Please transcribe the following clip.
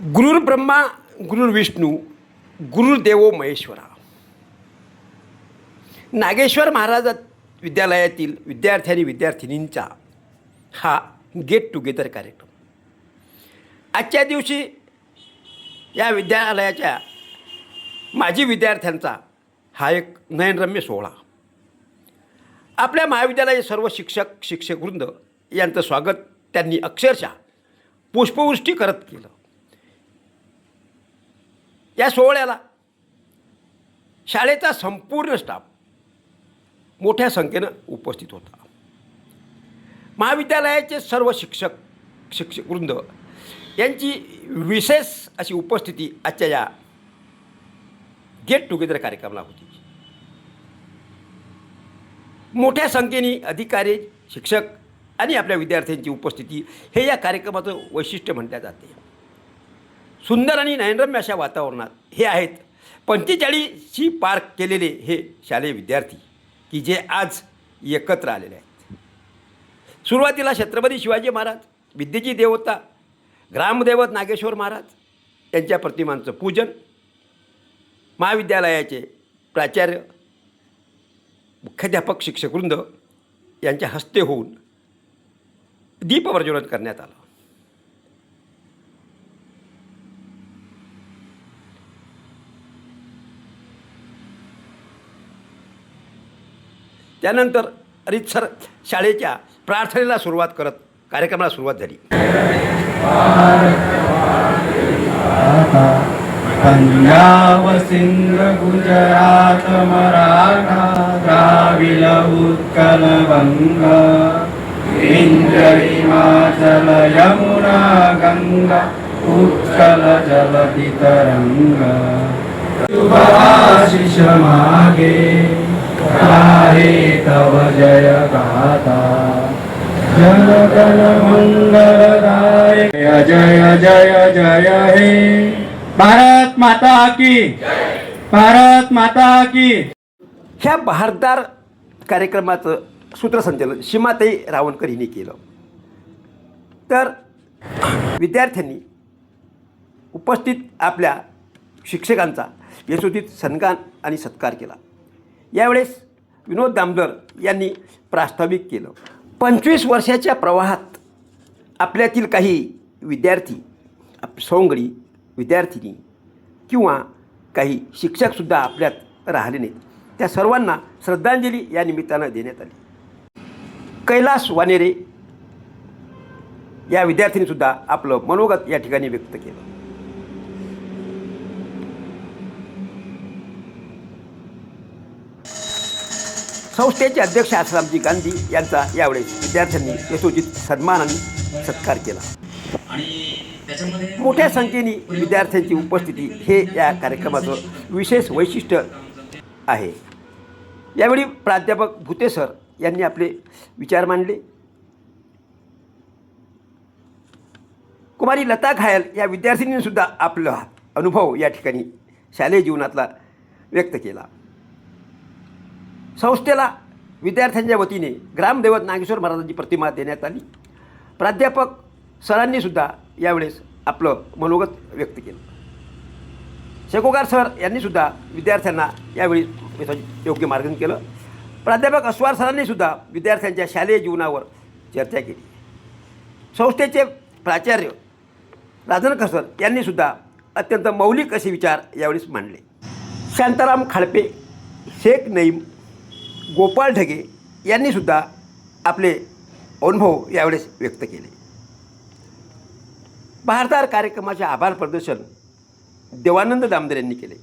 गुरुर्ब्रह्मा गुरुर्विष्णू गुरुर्देवो महेश्वरा. नागेश्वर महाराज विद्यालयातील विद्यार्थी विद्यार्थिनींचा हा गेट टुगेदर कार्यक्रम आजच्या दिवशी या विद्यालयाच्या माजी विद्यार्थ्यांचा हा एक नयनरम्य सोहळा. आपल्या महाविद्यालयाचे सर्व शिक्षकवृंद यांचं स्वागत त्यांनी अक्षरशः पुष्पवृष्टी करत केलं. या सोहळ्याला शाळेचा संपूर्ण स्टाफ मोठ्या संख्येनं उपस्थित होता. महाविद्यालयाचे सर्व शिक्षकवृंद यांची विशेष अशी उपस्थिती आजच्या या गेट टुगेदर कार्यक्रमाला होती. मोठ्या संख्येने अधिकारी, शिक्षक आणि आपल्या विद्यार्थ्यांची उपस्थिती हे या कार्यक्रमाचं वैशिष्ट्य म्हटलं जाते. सुंदर आणि नयनरम्य अशा वातावरणात हे आहेत 45शी पार केलेले हे शालेय विद्यार्थी की जे आज एकत्र आलेले आहेत. सुरुवातीला छत्रपती शिवाजी महाराज, विद्येची देवता ग्रामदैवत नागेश्वर महाराज यांच्या प्रतिमांचं पूजन महाविद्यालयाचे प्राचार्य, मुख्याध्यापक, शिक्षकवृंद यांच्या हस्ते होऊन दीपप्रज्वलन करण्यात आलं. त्यानंतर रीतसर शाळेच्या प्रार्थनेला सुरुवात करत कार्यक्रमाला सुरुवात झाली. पंजाब, सिंध, गुजरात, मराठा, द्राविड, उत्कल, बंग, विंध्य, हिमाचल, यमुना, गंगा, उत्कल जलधि तरंग, शुभ आशीष मागे गाहे तव जय गाथा, जन गण मंगलदायक जय जय जय हे. भारत माता की, भारत माता की. ह्या बहारदार कार्यक्रमाचं सूत्रसंचालन सीमाताई रावणकर हिने केलं. तर विद्यार्थ्यांनी उपस्थित आपल्या शिक्षकांचा यशोचित सन्मान आणि सत्कार केला. यावेळेस विनोद दामोदर यांनी प्रास्ताविक केलं. 25 वर्षाच्या प्रवाहात आपल्यातील काही विद्यार्थी, सवंगडी, विद्यार्थिनी किंवा काही शिक्षकसुद्धा आपल्यात राहिले नाहीत. त्या सर्वांना श्रद्धांजली या निमित्तानं देण्यात आली. कैलास वानेरे या विद्यार्थ्यांनीसुद्धा आपलं मनोगत या ठिकाणी व्यक्त केलं. संस्थेचे अध्यक्ष आसारामजी गांधी यांचा यावेळेस विद्यार्थ्यांनी यशोचित सन्मान आणि सत्कार केला. मोठ्या संख्येने विद्यार्थ्यांची उपस्थिती हे या कार्यक्रमाचं विशेष वैशिष्ट्य आहे. यावेळी प्राध्यापक भुते सर यांनी आपले विचार मांडले. कुमारी लता घायल या विद्यार्थिनींनीसुद्धा आपला अनुभव या ठिकाणी शालेय जीवनातला व्यक्त केला. संस्थेला विद्यार्थ्यांच्या वतीने ग्रामदैवत नागेश्वर महाराजांची प्रतिमा देण्यात आली. प्राध्यापक सरांनीसुद्धा यावेळेस आपलं मनोगत व्यक्त केलं. शेकोगार सर यांनीसुद्धा विद्यार्थ्यांना यावेळी योग्य मार्गदर्शन केलं. प्राध्यापक अस्वार सरांनीसुद्धा विद्यार्थ्यांच्या शालेय जीवनावर चर्चा केली. संस्थेचे प्राचार्य राजनकर सर यांनीसुद्धा अत्यंत मौलिक असे विचार यावेळेस मांडले. शांताराम खाळपे, शेख नईम, गोपाळ ढगे यांनीसुद्धा आपले अनुभव यावेळेस व्यक्त केले. बहारदार कार्यक्रमाचे आभार प्रदर्शन देवानंद दामोदर यांनी केले.